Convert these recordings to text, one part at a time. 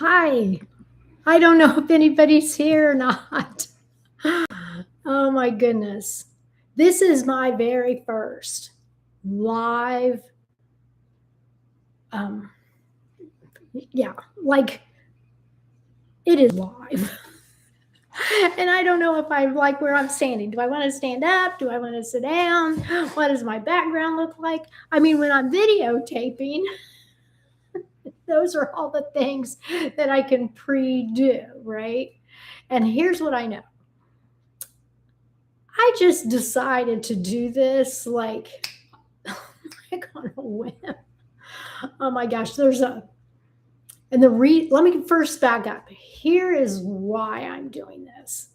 Hi. I don't know if anybody's here or not. Oh my goodness. This is my very first live, um, yeah, like it is live. And I don't know if I like where I'm standing. Do I want to stand up? Do I want to sit down? What does my background look like? I mean, when I'm videotaping, those are all the things that I can pre-do, right? And here's what I know. I just decided to do this like on a whim. Oh my gosh, let me first back up. Here is why I'm doing this.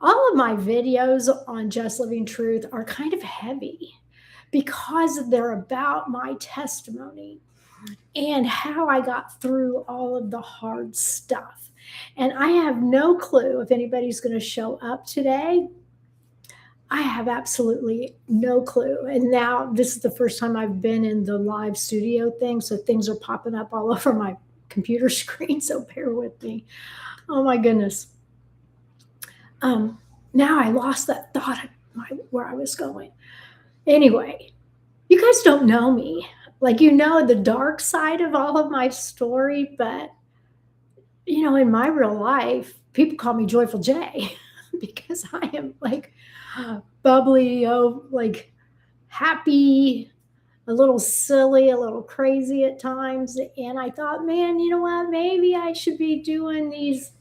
All of my videos on Just Living Truth are kind of heavy because they're about my testimony and how I got through all of the hard stuff. And I have no clue if anybody's going to show up today. I have absolutely no clue. And now this is the first time I've been in the live studio thing. So things are popping up all over my computer screen. So bear with me. Oh my goodness. Now I lost that thought of where I was going. Anyway, you guys don't know me. Like, you know, the dark side of all of my story. But, you know, in my real life, people call me Joyful Jaye because I am like bubbly, like happy, a little silly, a little crazy at times. And I thought, man, you know what? Maybe I should be doing these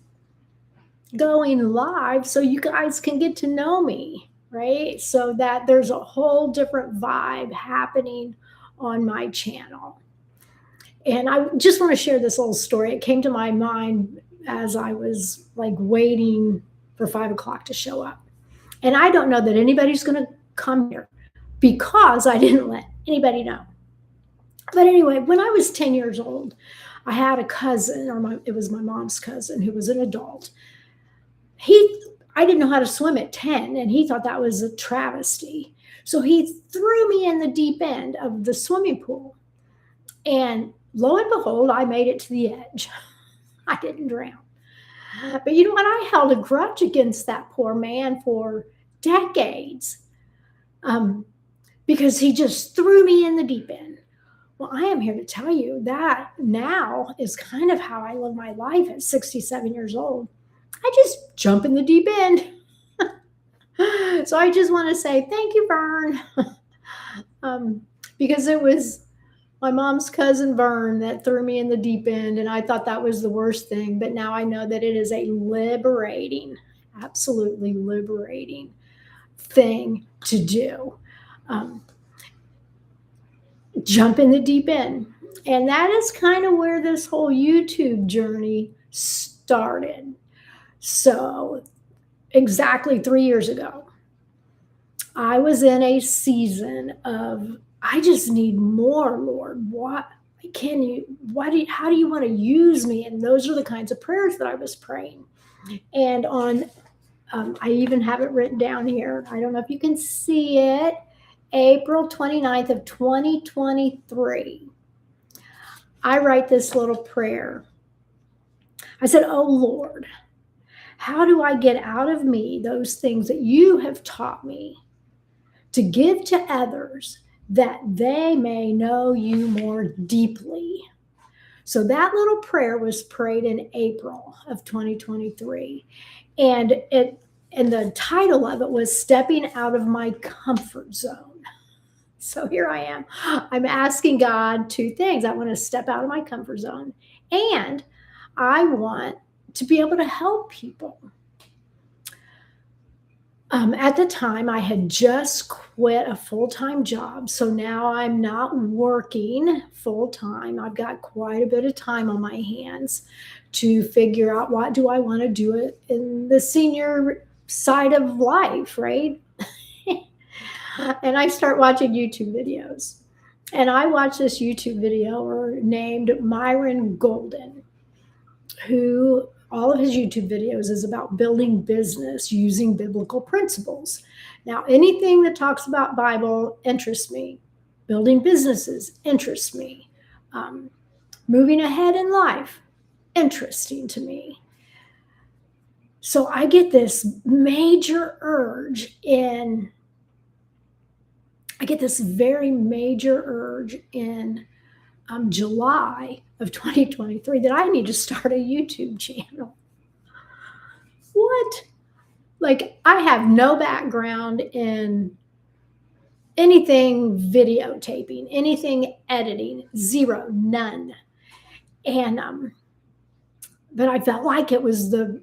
going live so you guys can get to know me, right? So that there's a whole different vibe happening on my channel. And I just want to share this little story. It came to my mind as I was like waiting for 5 o'clock to show up. And I don't know that anybody's going to come here because I didn't let anybody know. But anyway, when I was 10 years old, I had a cousin, it was my mom's cousin, who was an adult. I didn't know how to swim at 10, and he thought that was a travesty. So he threw me in the deep end of the swimming pool. And lo and behold, I made it to the edge. I didn't drown. But you know what? I held a grudge against that poor man for decades because he just threw me in the deep end. Well, I am here to tell you that now is kind of how I live my life at 67 years old. I just jump in the deep end. So I just want to say thank you, Vern, because it was my mom's cousin Vern that threw me in the deep end, and I thought that was the worst thing. But now I know that it is a liberating, absolutely liberating thing to do. Jump in the deep end. And that is kind of where this whole YouTube journey started. So exactly 3 years ago, I was in a season of, I just need more, Lord. How do you want to use me? And those are the kinds of prayers that I was praying. And I even have it written down here. I don't know if you can see it. April 29th of 2023. I write this little prayer. I said, oh Lord, how do I get out of me those things that you have taught me to give to others that they may know you more deeply? So that little prayer was prayed in April of 2023. And the title of it was Stepping Out of My Comfort Zone. So here I am. I'm asking God two things. I want to step out of my comfort zone, and I want to be able to help people. At the time, I had just quit a full-time job. So now I'm not working full-time. I've got quite a bit of time on my hands to figure out what do I want to do it in the senior side of life, right? And I start watching YouTube videos. And I watched this YouTube video named Myron Golden, who all of his YouTube videos is about building business using biblical principles. Now, anything that talks about Bible interests me. Building businesses interests me. Moving ahead in life interesting to me. So I get this major urge in, I get this very major urge in July of 2023 that I need to start a YouTube channel. What? Like, I have no background in anything videotaping, anything editing, zero, none. And but I felt like it was the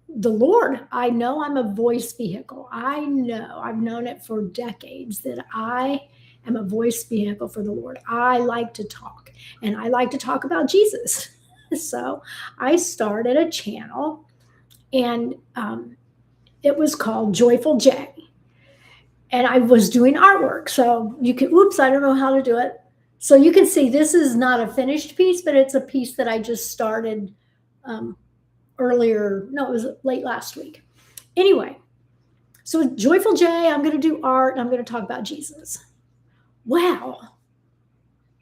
Lord. I know I'm a voice vehicle. I know, I've known it for decades that I am a voice vehicle for the Lord. I like to talk, and I like to talk about Jesus. So I started a channel, and it was called Joyful Jaye. And I was doing artwork. So you can, oops, I don't know how to do it. So you can see this is not a finished piece, but it's a piece that I just started earlier. No, it was late last week. Anyway, so Joyful Jaye, I'm going to do art, and I'm going to talk about Jesus. Wow.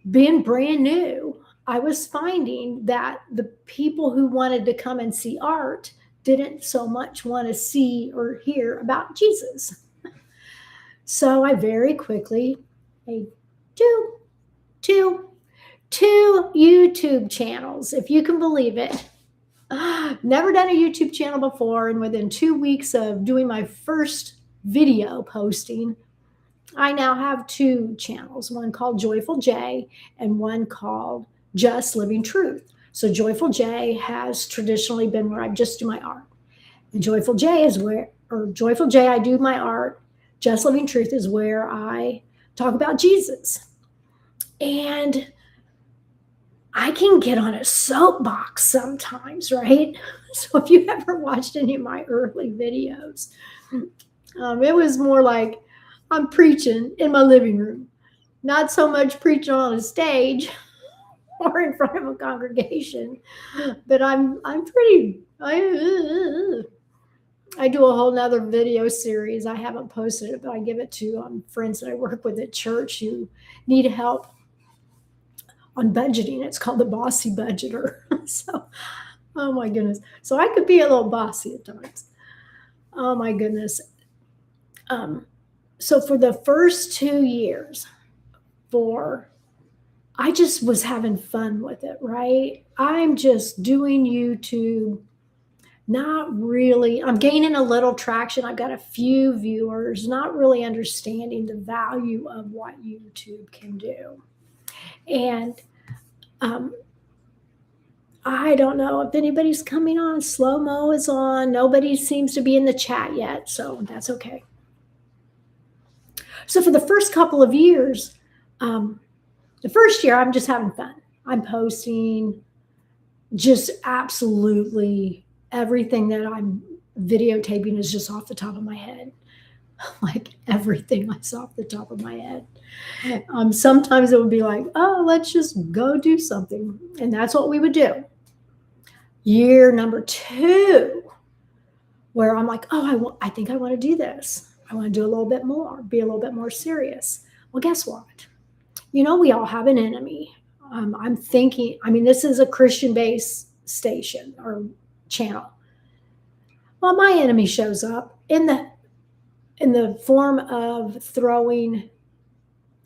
Being brand new, I was finding that the people who wanted to come and see art didn't so much want to see or hear about Jesus. So I very quickly made two YouTube channels, if you can believe it. Never done a YouTube channel before, and within 2 weeks of doing my first video posting, I now have 2 channels, one called Joyful Jaye and one called Just Living Truth. So Joyful Jaye has traditionally been where I just do my art. And Joyful Jaye is where, or Joyful Jaye, I do my art. Just Living Truth is where I talk about Jesus. And I can get on a soapbox sometimes, right? So if you ever watched any of my early videos, it was more like I'm preaching in my living room, not so much preaching on a stage or in front of a congregation, but I'm pretty, I do a whole nother video series. I haven't posted it, but I give it to friends that I work with at church who need help on budgeting. It's called the Bossy Budgeter. So, oh my goodness. So I could be a little bossy at times. Oh my goodness. So for the first 2 years, I just was having fun with it, right? I'm just doing YouTube. Not really. I'm gaining a little traction. I've got a few viewers, not really understanding the value of what YouTube can do. And I don't know if anybody's coming on. Slow-mo is on. Nobody seems to be in the chat yet, so that's okay. So for the first couple of years, the first year, I'm just having fun. I'm posting just absolutely everything that I'm videotaping is just off the top of my head. Like everything is off the top of my head. Sometimes it would be like, oh, let's just go do something. And that's what we would do. Year number 2, where I'm like, oh, I think I want to do this. I want to do a little bit more, be a little bit more serious. Well, guess what? You know, we all have an enemy. I'm thinking, this is a Christian-based station or channel. Well, my enemy shows up in the form of throwing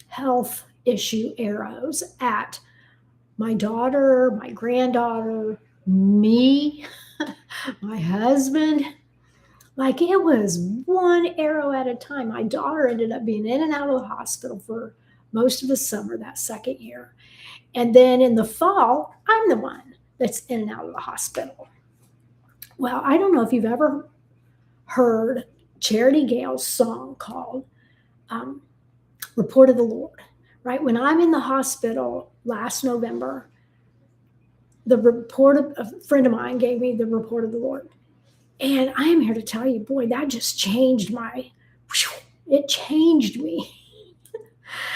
health issue arrows at my daughter, my granddaughter, me, my husband. Like, it was one arrow at a time. My daughter ended up being in and out of the hospital for most of the summer that second year. And then in the fall, I'm the one that's in and out of the hospital. Well, I don't know if you've ever heard Charity Gale's song called Report of the Lord, right? When I'm in the hospital last November, a friend of mine gave me the Report of the Lord. And I am here to tell you, boy, that just changed it changed me.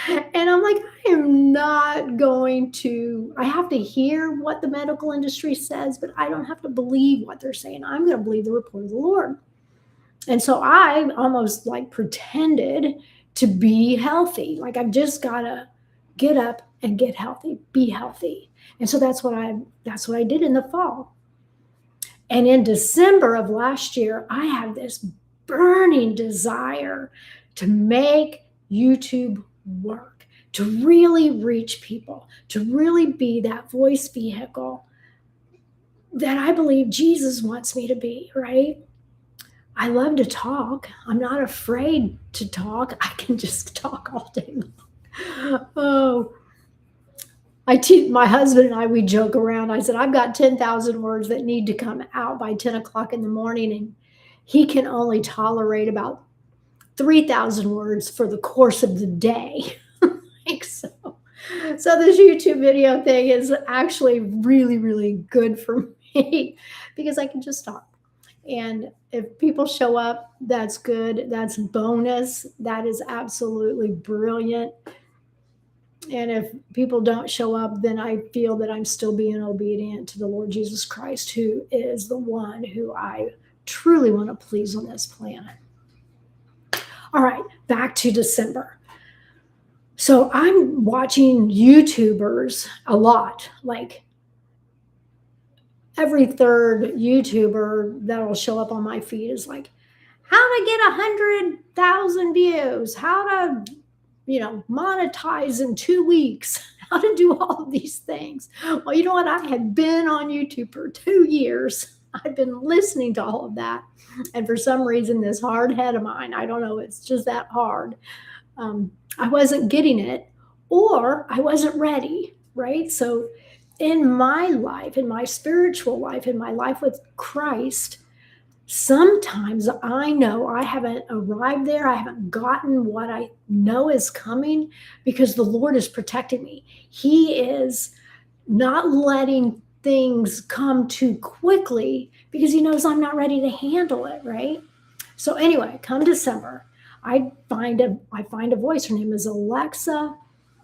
And I'm like, I am not going to, I have to hear what the medical industry says, but I don't have to believe what they're saying. I'm going to believe the report of the Lord. And so I almost like pretended to be healthy. Like, I've just got to get up and get healthy, be healthy. And so that's what I did in the fall. And in December of last year, I have this burning desire to make YouTube work, to really reach people, to really be that voice vehicle that I believe Jesus wants me to be, right? I love to talk. I'm not afraid to talk. I can just talk all day long. Oh, I teach my husband and I, we joke around. I said, I've got 10,000 words that need to come out by 10 o'clock in the morning, and he can only tolerate about 3,000 words for the course of the day. Like, so this YouTube video thing is actually really, really good for me because I can just talk. And if people show up, that's good. That's bonus. That is absolutely brilliant. And if people don't show up, then I feel that I'm still being obedient to the Lord Jesus Christ, who is the one who I truly want to please on this planet. All right, back to December. So I'm watching YouTubers a lot, like every third YouTuber that'll show up on my feed is like, how to get 100,000 views, how to, monetize in 2 weeks, how to do all of these things. Well, you know what? I have been on YouTube for 2 years. I've been listening to all of that. And for some reason, this hard head of mine, I don't know, it's just that hard. I wasn't getting it, or I wasn't ready, right? So in my life, in my spiritual life, in my life with Christ, sometimes I know I haven't arrived there. I haven't gotten what I know is coming because the Lord is protecting me. He is not letting things come too quickly because he knows I'm not ready to handle it, right? So anyway, come December, I find a voice. Her name is Alexa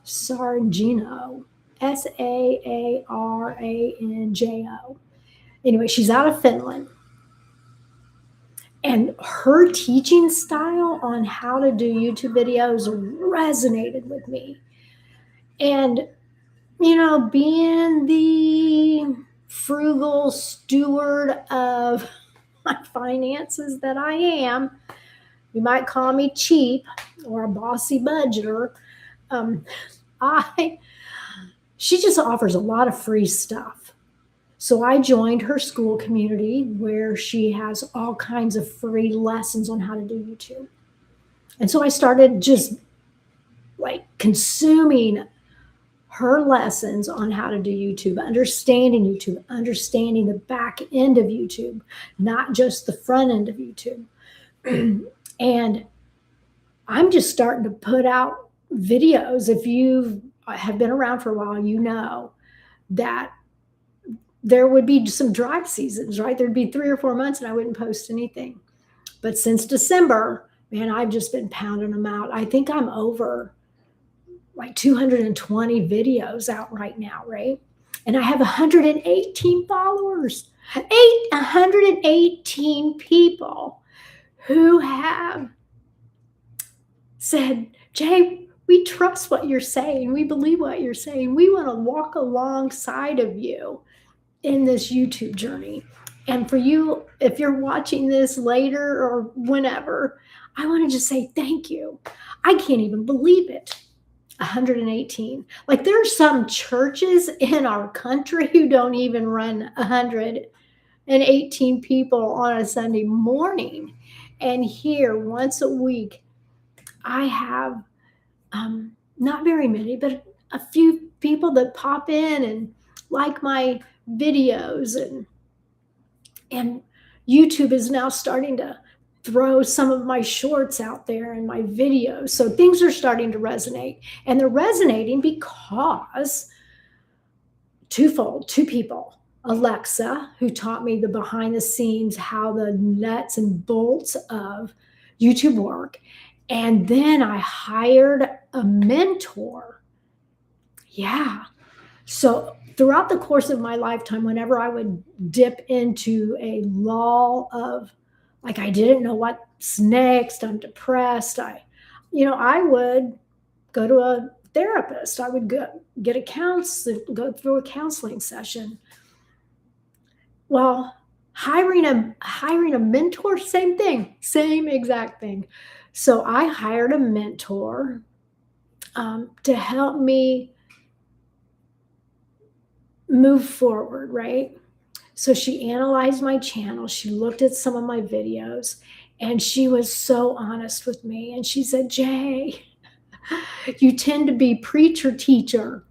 Sargino, Saaranjo. Anyway, she's out of Finland. And her teaching style on how to do YouTube videos resonated with me. And, being the frugal steward of my finances that I am, you might call me cheap or a bossy budgeter. She just offers a lot of free stuff. So I joined her school community where she has all kinds of free lessons on how to do YouTube. And so I started just like consuming her lessons on how to do YouTube, understanding the back end of YouTube, not just the front end of YouTube. And I'm just starting to put out videos. If you have been around for a while, you know that there would be some dry seasons, right? There'd be 3 or 4 months and I wouldn't post anything. But since December, man, I've just been pounding them out. I think I'm over like 220 videos out right now, right? And I have 118 followers, 118 people who have said, Jay, we trust what you're saying. We believe what you're saying. We want to walk alongside of you in this YouTube journey. And for you, if you're watching this later or whenever, I want to just say thank you. I can't even believe it. 118. Like there are some churches in our country who don't even run 118 people on a Sunday morning. And here, once a week, I have not very many, but a few people that pop in and like my videos, and YouTube is now starting to throw some of my shorts out there and my videos. So things are starting to resonate, and they're resonating because twofold, 2 people. Alexa, who taught me the behind the scenes, how the nuts and bolts of YouTube work. And then I hired a mentor. Yeah. So throughout the course of my lifetime, whenever I would dip into a lull of like, I didn't know what's next, I'm depressed, I would go to a therapist. I would go through a counseling session. Well, Hiring a mentor, same thing, same exact thing. So I hired a mentor to help me move forward, right? So she analyzed my channel, she looked at some of my videos, and she was so honest with me. And she said, Jay, you tend to be preacher teacher.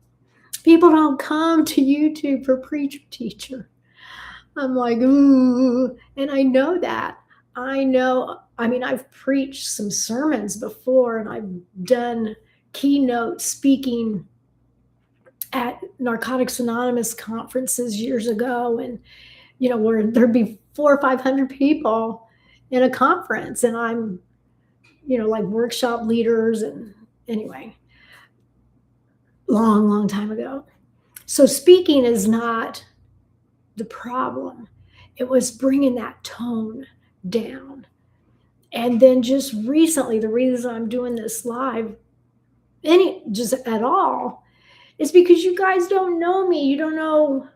People don't come to YouTube for preacher teacher. I'm like, ooh. And I know that. I know, I mean, I've preached some sermons before and I've done keynote speaking at Narcotics Anonymous conferences years ago. And, where there'd be 400 or 500 people in a conference. And I'm, like workshop leaders. And anyway, long, long time ago. So speaking is not the problem. It was bringing that tone down. And then just recently, the reason I'm doing this live, just at all, is because you guys don't know me. You don't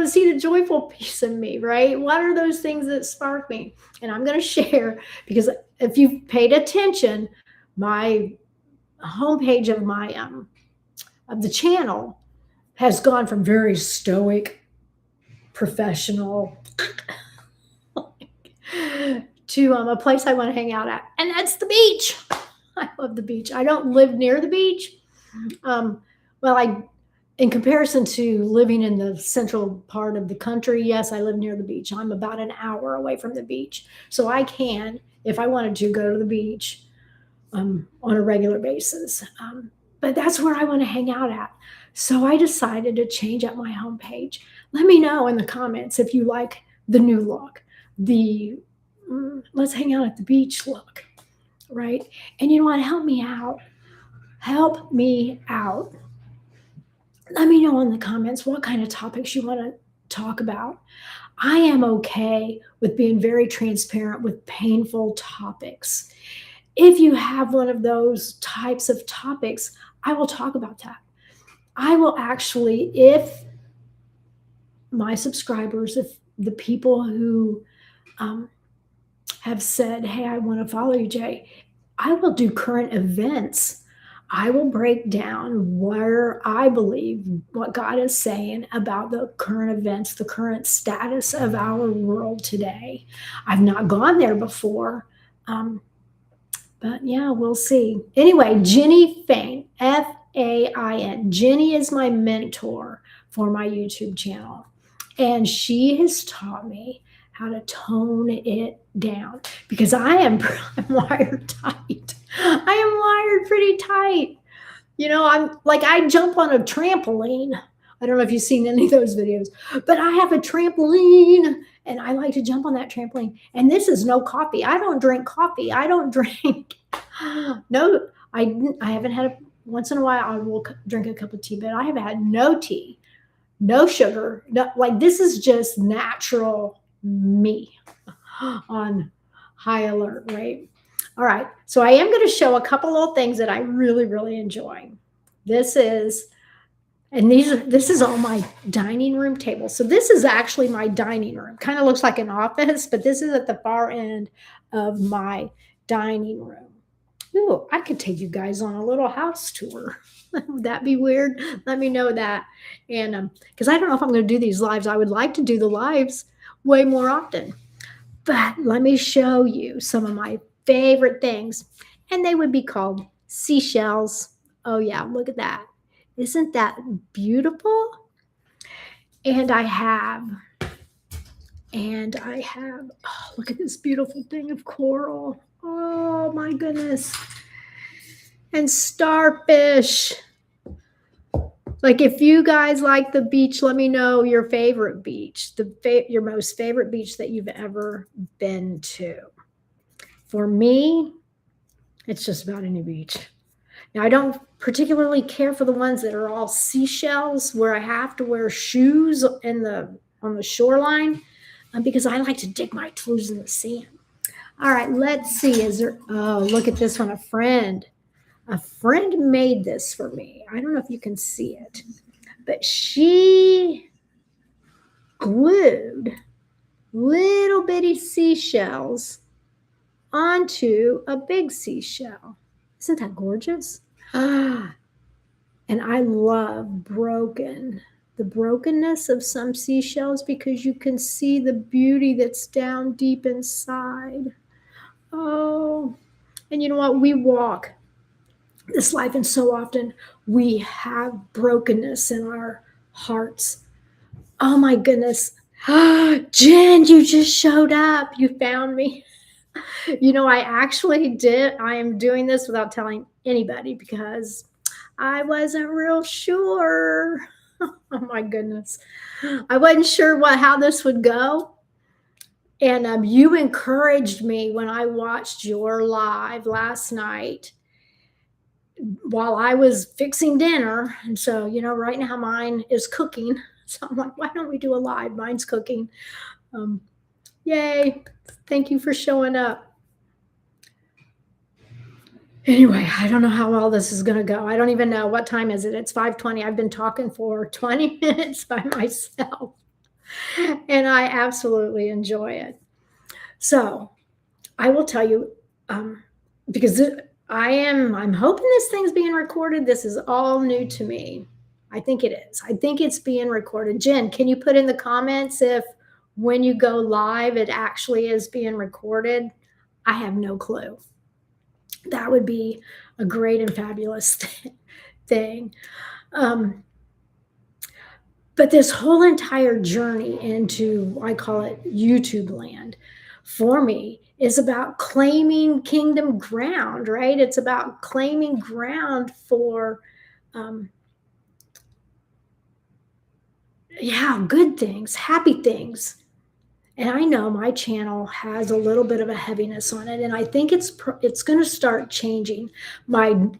see the joyful piece of me, right? What are those things that spark me? And I'm going to share, because if you've paid attention, my homepage of the channel has gone from very stoic, professional to a place I want to hang out at, and that's the beach. I love the beach. I don't live near the beach. In comparison to living in the central part of the country, yes, I live near the beach. I'm about an hour away from the beach, so I can, if I wanted to, go to the beach on a regular basis. But that's where I want to hang out at. So I decided to change up my homepage. Let me know in the comments if you like the new look, the let's hang out at the beach look, right? And you know what? Help me out. Help me out. Let me know in the comments what kind of topics you want to talk about. I am okay with being very transparent with painful topics. If you have one of those types of topics, I will talk about that. I will actually, if my subscribers, if the people who have said, hey, I want to follow you, Jay, I will do current events. I will break down where I believe what God is saying about the current events, the current status of our world today. I've not gone there before, but yeah, we'll see. Anyway, Jenny Fain, Fain. Jenny is my mentor for my YouTube channel, and she has taught me how to tone it down, because I'm wired tight. I am wired pretty tight. I jump on a trampoline. I don't know if you've seen any of those videos, but I have a trampoline and I like to jump on that trampoline. And this is no coffee. I don't drink coffee. I don't drink. No, I haven't had once in a while I will drink a cup of tea, but I have had no tea, no sugar. No, this is just natural me on high alert, right? All right, so I am going to show a couple of things that I really, really enjoy. This is on my dining room table. So this is actually my dining room. Kind of looks like an office, but this is at the far end of my dining room. Ooh, I could take you guys on a little house tour. Would that be weird? Let me know that. And because I don't know if I'm going to do these lives. I would like to do the lives way more often. But let me show you some of my favorite things. And they would be called seashells. Oh yeah, look at that. Isn't that beautiful? And I have, oh, look at this beautiful thing of coral. Oh my goodness. And starfish. If you guys like the beach, let me know your favorite beach, your most favorite beach that you've ever been to. For me, it's just about any beach. Now, I don't particularly care for the ones that are all seashells where I have to wear shoes on the shoreline, because I like to dig my toes in the sand. All right, let's see. Oh, look at this one. A friend made this for me. I don't know if you can see it, but she glued little bitty seashells onto a big seashell. Isn't that gorgeous? And I love the brokenness of some seashells because you can see the beauty that's down deep inside. Oh, and you know what? We walk this life, and so often we have brokenness in our hearts. Oh my goodness. Jen, you just showed up. You found me. You know, I actually did. I am doing this without telling anybody because I wasn't real sure. Oh my goodness. I wasn't sure how this would go. And you encouraged me when I watched your live last night while I was fixing dinner. And so, you know, right now mine is cooking. So I'm like, why don't we do a live? Mine's cooking. Um, Yay. Thank you for showing up. Anyway, I don't know how all this is going to go. I don't even know. What time is it? It's 5:20. I've been talking for 20 minutes by myself, and I absolutely enjoy it. So I will tell you, because I'm hoping this thing's being recorded. This is all new to me. I think it is. I think it's being recorded. Jen, can you put in the comments if when you go live, it actually is being recorded? I have no clue. That would be a great and fabulous thing. But this whole entire journey into, I call it YouTube land, for me is about claiming kingdom ground, right? It's about claiming ground for, good things, happy things. And I know my channel has a little bit of a heaviness on it, and I think it's going to start changing. The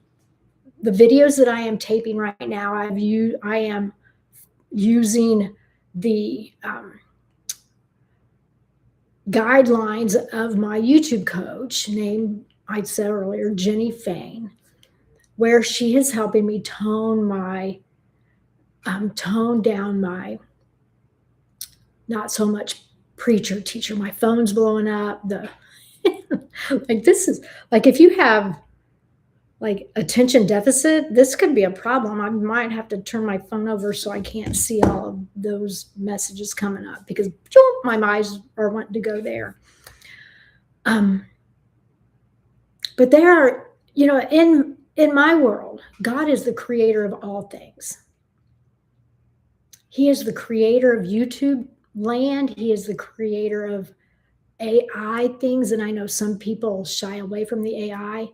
videos that I am taping right now, I am using the guidelines of my YouTube coach named, I said earlier, Jenny Fain, where she is helping me tone down my not so much preacher teacher. My phone's blowing up. Like, this is like, if you have like attention deficit, this could be a problem. I might have to turn my phone over so I can't see all of those messages coming up because my eyes are wanting to go there. But there are, you know, in my world, God is the creator of all things. He is the creator of YouTube land. He is the creator of AI things. And I know some people shy away from the AI,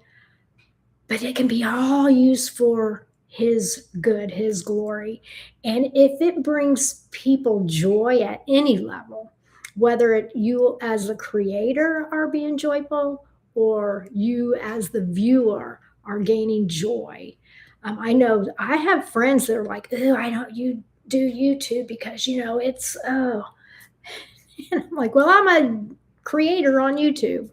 but it can be all used for his good, his glory. And if it brings people joy at any level, whether you as the creator are being joyful or you as the viewer are gaining joy. I know I have friends that are like, oh, I don't you do YouTube because, you know, it's, oh. And I'm like, well, I'm a creator on YouTube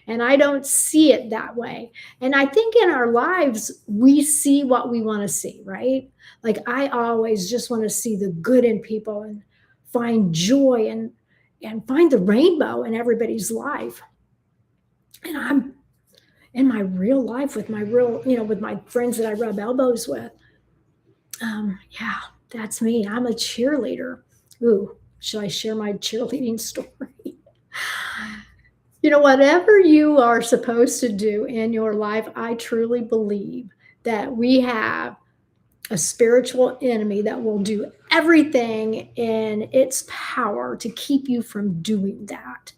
and I don't see it that way. And I think in our lives, we see what we want to see, right? Like, I always just want to see the good in people and find joy and find the rainbow in everybody's life. And I'm in my real life with my real, you know, with my friends that I rub elbows with. Yeah, that's me. I'm a cheerleader. Ooh, should I share my cheerleading story? You know, whatever you are supposed to do in your life, I truly believe that we have a spiritual enemy that will do everything in its power to keep you from doing that.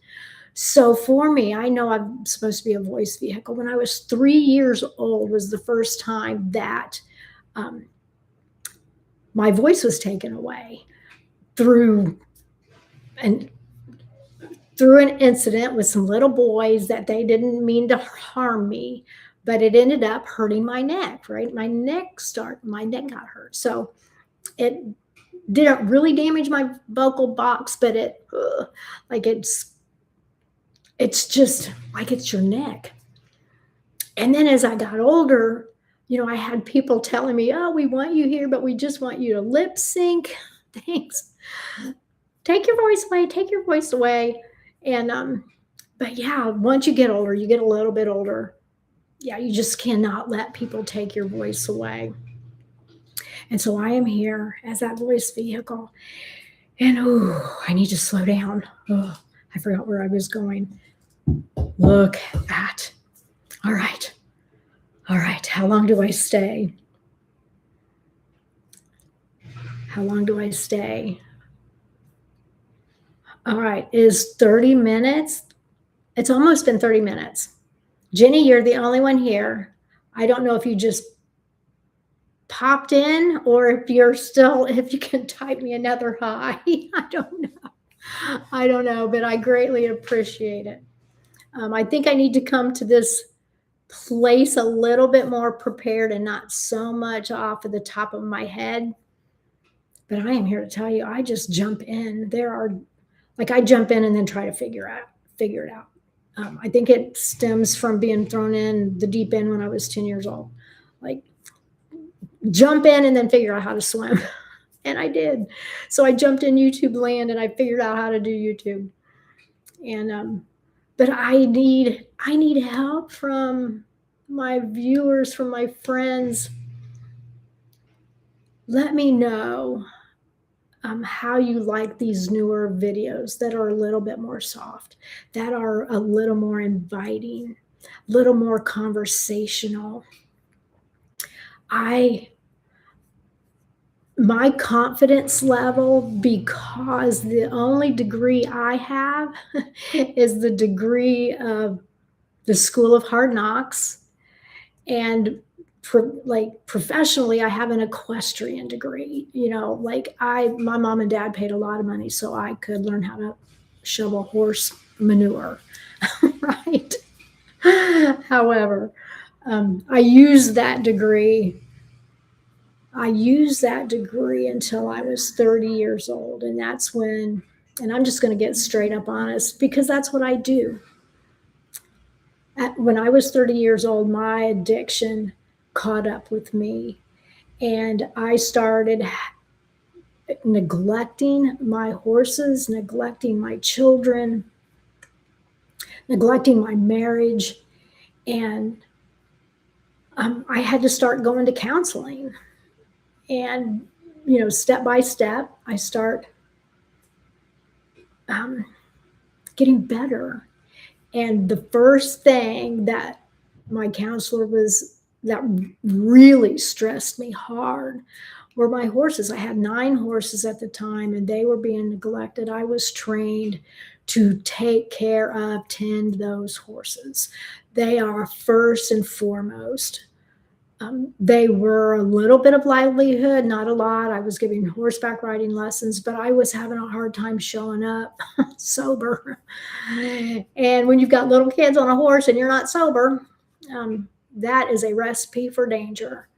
So for me, I know I'm supposed to be a voice vehicle. When I was 3 years old was the first time that my voice was taken away through an incident with some little boys that they didn't mean to harm me, but it ended up hurting my neck, right? My neck got hurt. So it didn't really damage my vocal box, but it's just like it's your neck. And then as I got older, you know, I had people telling me, oh, we want you here, but we just want you to lip sync. Thanks. take your voice away, take your voice away. And but yeah, once you get older, you get a little bit older. Yeah, you just cannot let people take your voice away. And so I am here as that voice vehicle. And oh, I need to slow down. Oh, I forgot where I was going. Look at. All right. All right. How long do I stay? How long do I stay? All right. Is 30 minutes? It's almost been 30 minutes. Jenny, you're the only one here. I don't know if you just popped in or if you're still, if you can type me another hi. I don't know. I don't know, but I greatly appreciate it. I think I need to come to this place a little bit more prepared and not so much off of the top of my head. But I am here to tell you, I just jump in. There are, like, I jump in and then try to figure it out. I think it stems from being thrown in the deep end when I was 10 years old. Like, jump in and then figure out how to swim. And I did. So I jumped in YouTube land and I figured out how to do YouTube. And but I need help from my viewers, from my friends. Let me know how you like these newer videos that are a little bit more soft, that are a little more inviting, a little more conversational. My confidence level, because the only degree I have is the degree of the School of Hard Knocks, and professionally, I have an equestrian degree. My mom and dad paid a lot of money so I could learn how to shovel horse manure, right? However, I used that degree until I was 30 years old. And that's when, and I'm just going to get straight up honest because that's what I do. When I was 30 years old, my addiction caught up with me. And I started neglecting my horses, neglecting my children, neglecting my marriage. And I had to start going to counseling. And, step by step, I start getting better. And the first thing that my counselor that really stressed me hard were my horses. I had 9 horses at the time and they were being neglected. I was trained to take care of, tend those horses. They are first and foremost. They were a little bit of livelihood, not a lot. I was giving horseback riding lessons, but I was having a hard time showing up sober. And when you've got little kids on a horse and you're not sober, that is a recipe for danger.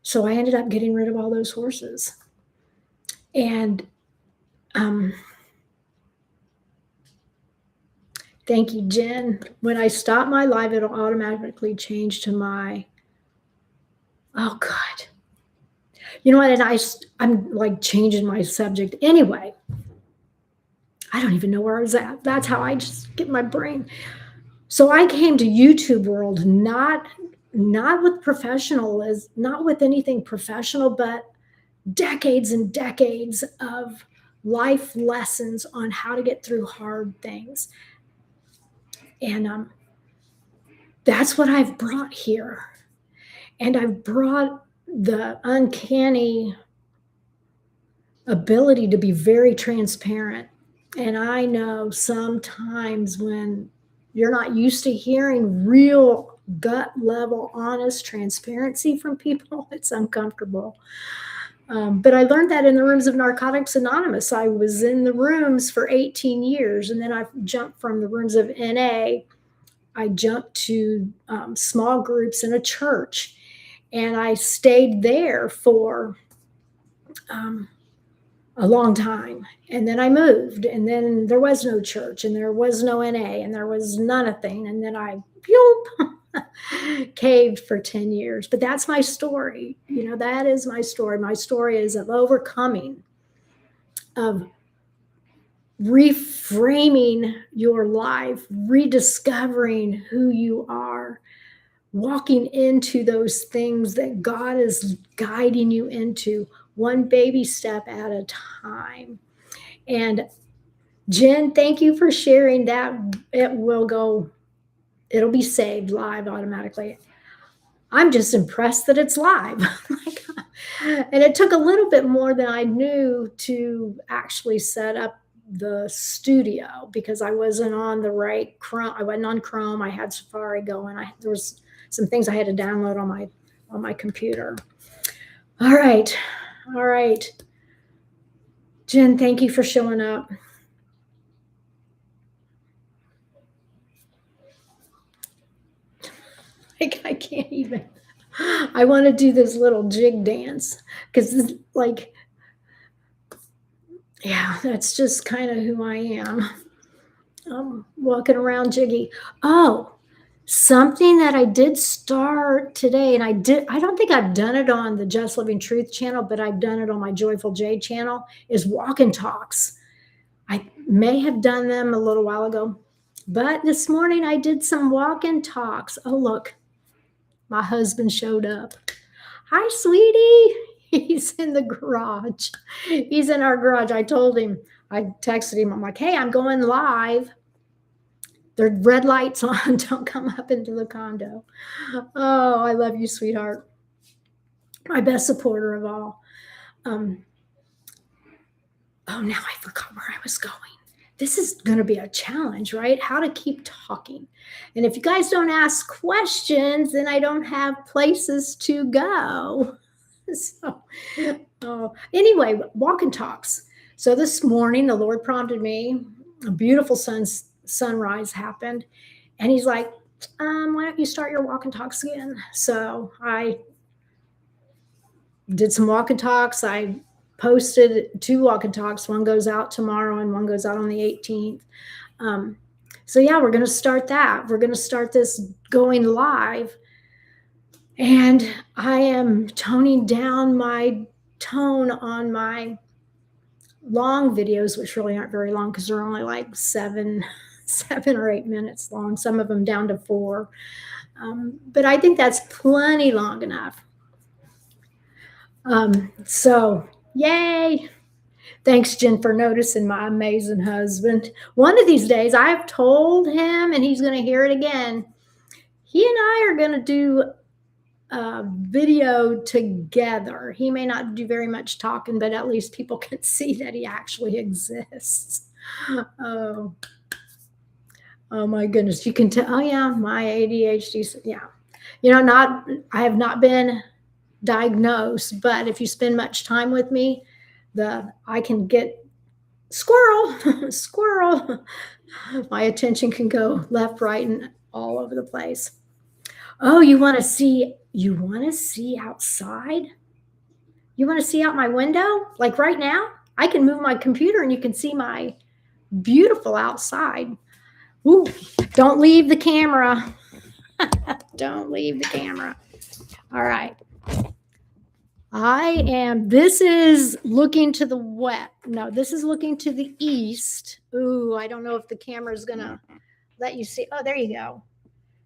So I ended up getting rid of all those horses. And thank you, Jen. When I stop my live, it'll automatically change to my, oh God. You know what? And I'm like changing my subject anyway. I don't even know where I was at. That's how I just get my brain. So I came to YouTube world, not with anything professional, but decades and decades of life lessons on how to get through hard things. And that's what I've brought here. And I've brought the uncanny ability to be very transparent. And I know sometimes when you're not used to hearing real gut level, honest transparency from people, it's uncomfortable. But I learned that in the rooms of Narcotics Anonymous. I was in the rooms for 18 years, and then I jumped from the rooms of NA. I jumped to small groups in a church, and I stayed there for a long time. And then I moved, and then there was no church, and there was no NA, and there was nothing. And then I caved for 10 years. But that's my story. That is my story. My story is of overcoming, of reframing your life, rediscovering who you are, walking into those things that God is guiding you into, one baby step at a time. And Jen, thank you for sharing that. It'll be saved live automatically. I'm just impressed that it's live. And it took a little bit more than I knew to actually set up the studio because I wasn't on the right Chrome. I wasn't on Chrome. I had Safari going. There was some things I had to download on my computer. All right. All right. Jen, thank you for showing up. Like I can't even. I want to do this little jig dance because like yeah, that's just kind of who I am. I'm walking around jiggy. Oh, something that I did start today, and I don't think I've done it on the Just Living Truth channel, but I've done it on my Joyful Jaye channel, is walk and talks. I may have done them a little while ago, but this morning I did some walk and talks. Oh, look, my husband showed up. Hi, sweetie. He's in the garage. He's in our garage. I told him, I texted him, I'm like, hey, I'm going live. There are red lights on. Don't come up into the condo. Oh, I love you, sweetheart. My best supporter of all. Oh, now I forgot where I was going. This is going to be a challenge, right? How to keep talking. And if you guys don't ask questions, then I don't have places to go. So, anyway, walk and talks. So this morning, the Lord prompted me. A beautiful sunrise happened, and He's like, "Why don't you start your walk and talks again?" So I did some walk and talks. I posted 2 walk and talks. One goes out tomorrow, and one goes out on the 18th. So yeah, we're going to start that. We're going to start this going live. And I am toning down my tone on my long videos, which really aren't very long because they're only like 7 or 8 minutes long, some of them down to 4. But I think that's plenty long enough. So yay. Thanks, Jen, for noticing my amazing husband. One of these days, I've told him, and he's going to hear it again. He and I are going to do video together. He may not do very much talking, but at least people can see that he actually exists. Oh my goodness. You can tell, oh yeah, my ADHD. Yeah. I have not been diagnosed, but if you spend much time with me, I can get squirrel. My attention can go left, right, and all over the place. Oh, you want to see outside? You want to see out my window? Like right now, I can move my computer and you can see my beautiful outside. Ooh, don't leave the camera. Don't leave the camera. All right. This is looking to the west. No, this is looking to the east. Ooh, I don't know if the camera is going to let you see. Oh, there you go.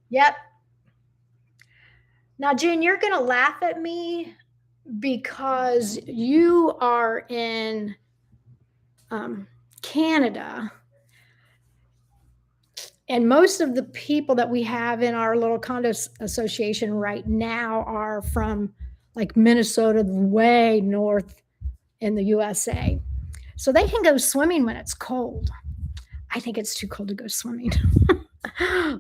Yep. Now, Jen, you're going to laugh at me because you are in Canada. And most of the people that we have in our little condo association right now are from like Minnesota, way north in the USA. So they can go swimming when it's cold. I think it's too cold to go swimming.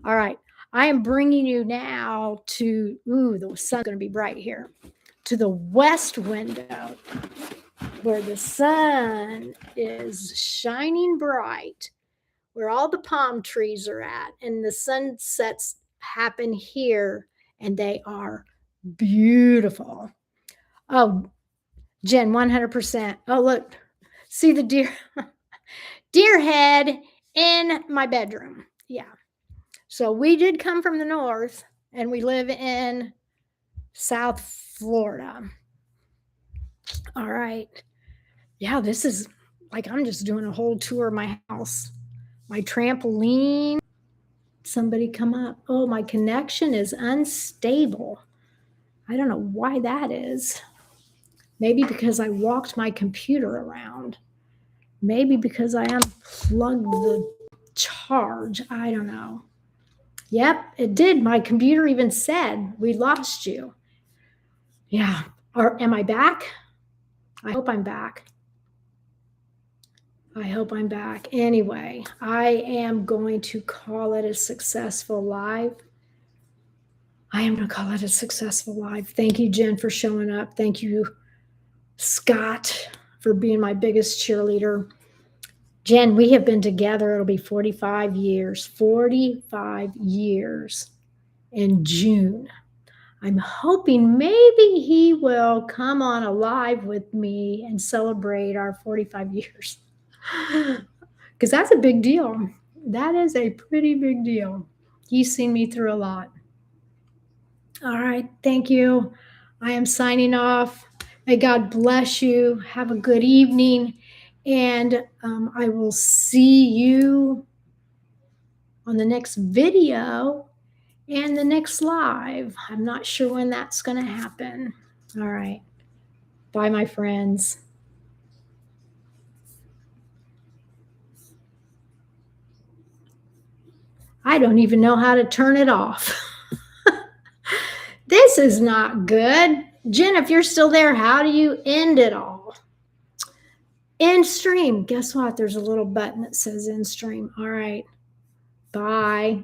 All right. I am bringing you now to, the sun's going to be bright here, to the west window where the sun is shining bright, where all the palm trees are at, and the sunsets happen here, and they are beautiful. Oh, Jen, 100%. Oh, look, see the deer head in my bedroom. Yeah. So we did come from the north, and we live in South Florida. All right. Yeah, this is Like I'm just doing a whole tour of my house. My trampoline. Somebody come up. Oh, my connection is unstable. I don't know why that is. Maybe because I walked my computer around. Maybe because I unplugged the charge. I don't know. Yep, it did. My computer even said, we lost you. Yeah. Or am I back? I hope I'm back. I hope I'm back. Anyway, I am going to call it a successful live. I am going to call it a successful live. Thank you, Jen, for showing up. Thank you, Scott, for being my biggest cheerleader. Jen, we have been together. It'll be 45 years. 45 years in June. I'm hoping maybe he will come on a live with me and celebrate our 45 years. Because that's a big deal. That is a pretty big deal. He's seen me through a lot. All right. Thank you. I am signing off. May God bless you. Have a good evening. And I will see you on the next video and the next live. I'm not sure when that's going to happen. All right. Bye, my friends. I don't even know how to turn it off. This is not good. Jen, if you're still there, how do you end it all? End stream. Guess what? There's a little button that says end stream. All right. Bye.